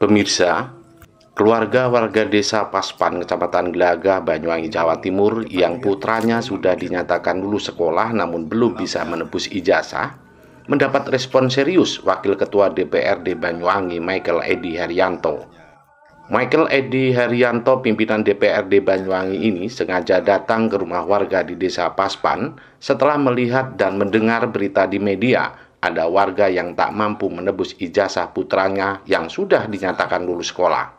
Pemirsa, keluarga warga desa Paspan, Kecamatan Glagah, Banyuwangi, Jawa Timur yang putranya sudah dinyatakan lulus sekolah namun belum bisa menebus ijazah, mendapat respon serius Wakil Ketua DPRD Banyuwangi, Michael Edi Haryanto. Michael Edi Haryanto, pimpinan DPRD Banyuwangi ini sengaja datang ke rumah warga di desa Paspan setelah melihat dan mendengar berita di media ada warga yang tak mampu menebus ijazah putranya yang sudah dinyatakan lulus sekolah.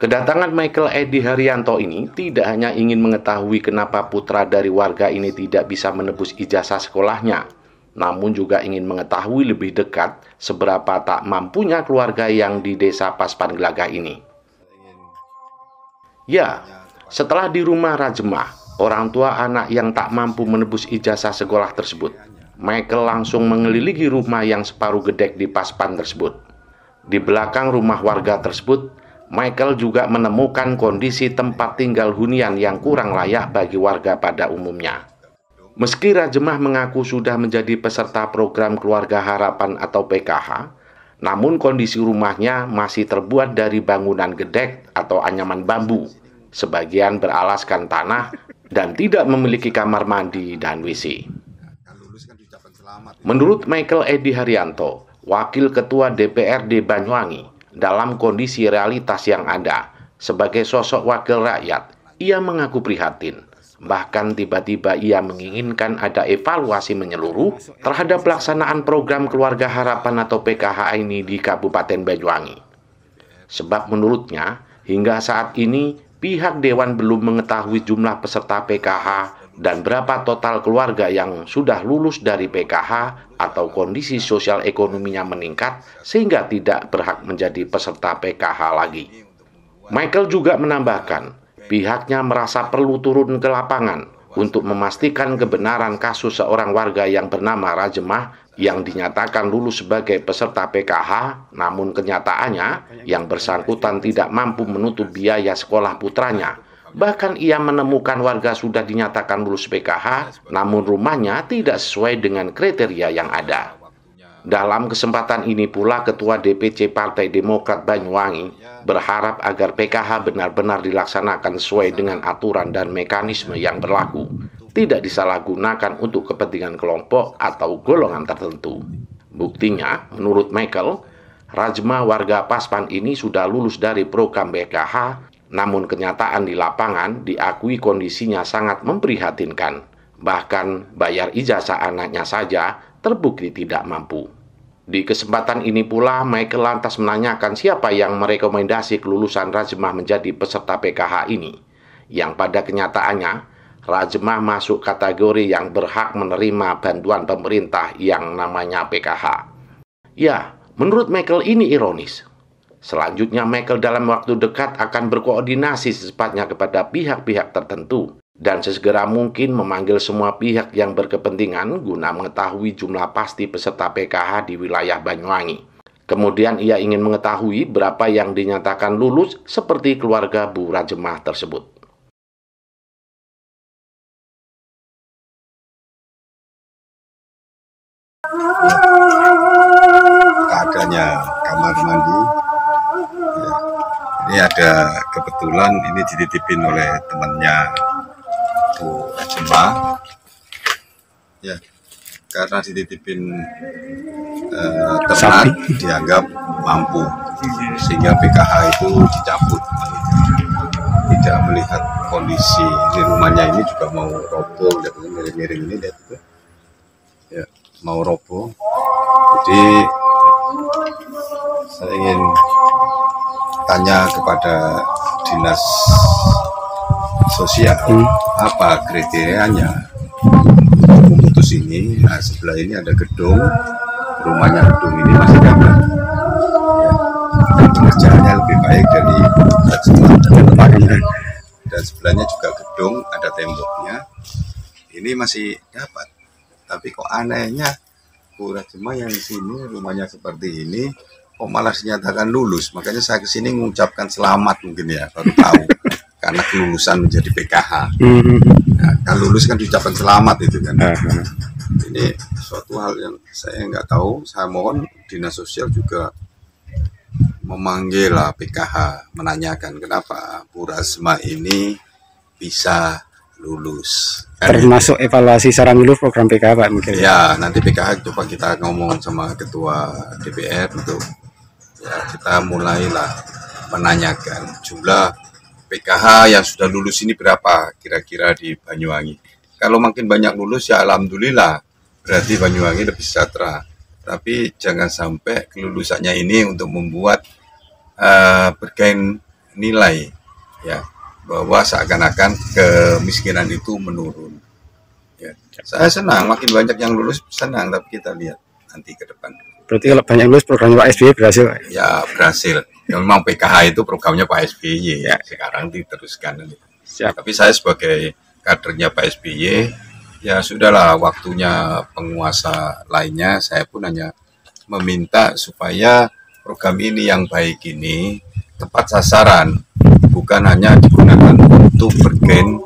Kedatangan Michael Edi Haryanto ini tidak hanya ingin mengetahui kenapa putra dari warga ini tidak bisa menebus ijazah sekolahnya, namun juga ingin mengetahui lebih dekat seberapa tak mampunya keluarga yang di desa Paspan Glagah ini. Ya, setelah di rumah Rajemah, orang tua anak yang tak mampu menebus ijazah sekolah tersebut, Michael langsung mengelilingi rumah yang separuh gedek di Paspan tersebut. Di belakang rumah warga tersebut, Michael juga menemukan kondisi tempat tinggal hunian yang kurang layak bagi warga pada umumnya. Meski Rajemah mengaku sudah menjadi peserta program Keluarga Harapan atau PKH, namun kondisi rumahnya masih terbuat dari bangunan gedek atau anyaman bambu, sebagian beralaskan tanah, dan tidak memiliki kamar mandi dan WC. Menurut Michael Edi Haryanto, Wakil Ketua DPRD Banyuwangi, dalam kondisi realitas yang ada, sebagai sosok wakil rakyat, ia mengaku prihatin. Bahkan tiba-tiba ia menginginkan ada evaluasi menyeluruh terhadap pelaksanaan program Keluarga Harapan atau PKH ini di Kabupaten Banyuwangi. Sebab menurutnya, hingga saat ini pihak Dewan belum mengetahui jumlah peserta PKH dan berapa total keluarga yang sudah lulus dari PKH atau kondisi sosial ekonominya meningkat sehingga tidak berhak menjadi peserta PKH lagi. Michael juga menambahkan, pihaknya merasa perlu turun ke lapangan untuk memastikan kebenaran kasus seorang warga yang bernama Rajemah yang dinyatakan lulus sebagai peserta PKH, namun kenyataannya yang bersangkutan tidak mampu menutup biaya sekolah putranya. Bahkan ia menemukan warga sudah dinyatakan lulus PKH, namun rumahnya tidak sesuai dengan kriteria yang ada. Dalam kesempatan ini pula Ketua DPC Partai Demokrat Banyuwangi berharap agar PKH benar-benar dilaksanakan sesuai dengan aturan dan mekanisme yang berlaku, tidak disalahgunakan untuk kepentingan kelompok atau golongan tertentu. Buktinya, menurut Michael, Rajemah warga Paspan ini sudah lulus dari program PKH, namun kenyataan di lapangan diakui kondisinya sangat memprihatinkan. Bahkan bayar ijazah anaknya saja terbukti tidak mampu. Di kesempatan ini pula Michael lantas menanyakan siapa yang merekomendasi kelulusan Rajemah menjadi peserta PKH ini, yang pada kenyataannya Rajemah masuk kategori yang berhak menerima bantuan pemerintah yang namanya PKH. Ya, menurut Michael ini ironis. Selanjutnya Michael dalam waktu dekat akan berkoordinasi secepatnya kepada pihak-pihak tertentu dan sesegera mungkin memanggil semua pihak yang berkepentingan guna mengetahui jumlah pasti peserta PKH di wilayah Banyuwangi. Kemudian ia ingin mengetahui berapa yang dinyatakan lulus seperti keluarga Bu Rajemah tersebut. Keadaannya kamar mandi. Ini ada kebetulan ini dititipin oleh temannya Bu Rajemah. Ya, karena dititipin ternak dianggap mampu, sehingga PKH itu dicabut. Tidak melihat kondisi di rumahnya ini juga mau roboh, lihat ini miring-miring ini, lihat itu. Ya, mau roboh. Jadi saya ingin tanya kepada dinas sosial apa kriterianya untuk memutus ini. Nah, sebelah ini ada gedung, rumahnya gedung ini masih aman, ya, pengerjaannya lebih baik dari tempatnya, dan sebelahnya juga gedung, ada temboknya, ini masih dapat. Tapi kok anehnya Bu Rajemah yang di sini rumahnya seperti ini kok malah dinyatakan lulus. Makanya saya kesini mengucapkan selamat mungkin ya, baru tahu karena kelulusan menjadi PKH. Nah, kalau lulus kan diucapkan selamat itu kan. Ini suatu hal yang saya nggak tahu. Saya mohon dinas sosial juga memanggil PKH menanyakan kenapa Bu Rasma ini bisa lulus. Termasuk evaluasi secara lulus program PKH Pak mungkin. Ya, nanti PKH coba kita ngomong sama Ketua DPR untuk ya kita mulailah menanyakan jumlah PKH yang sudah lulus ini berapa kira-kira di Banyuwangi. Kalau makin banyak lulus ya alhamdulillah, berarti Banyuwangi lebih sejahtera. Tapi jangan sampai kelulusannya ini untuk membuat bergain nilai ya, bahwa seakan-akan kemiskinan itu menurun. Ya. Saya senang makin banyak yang lulus, senang, tapi kita lihat nanti ke depan. Berarti kalau banyak lulus programnya Pak SBY berhasil Pak? Ya berhasil. Ya, memang PKH itu programnya Pak SBY ya, sekarang diteruskan. Siap. Tapi saya sebagai kadernya Pak SBY, ya sudahlah waktunya penguasa lainnya, saya pun hanya meminta supaya program ini yang baik ini tepat sasaran, bukan hanya digunakan untuk bergain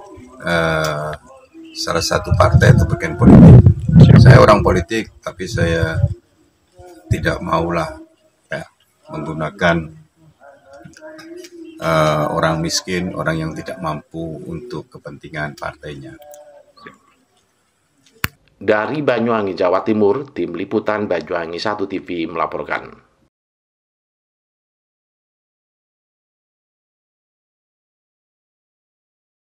salah satu partai atau bergain politik. Saya orang politik, tapi saya tidak maulah ya, menggunakan orang miskin, orang yang tidak mampu untuk kepentingan partainya. Dari Banyuwangi, Jawa Timur, Tim Liputan Banyuwangi 1 TV melaporkan.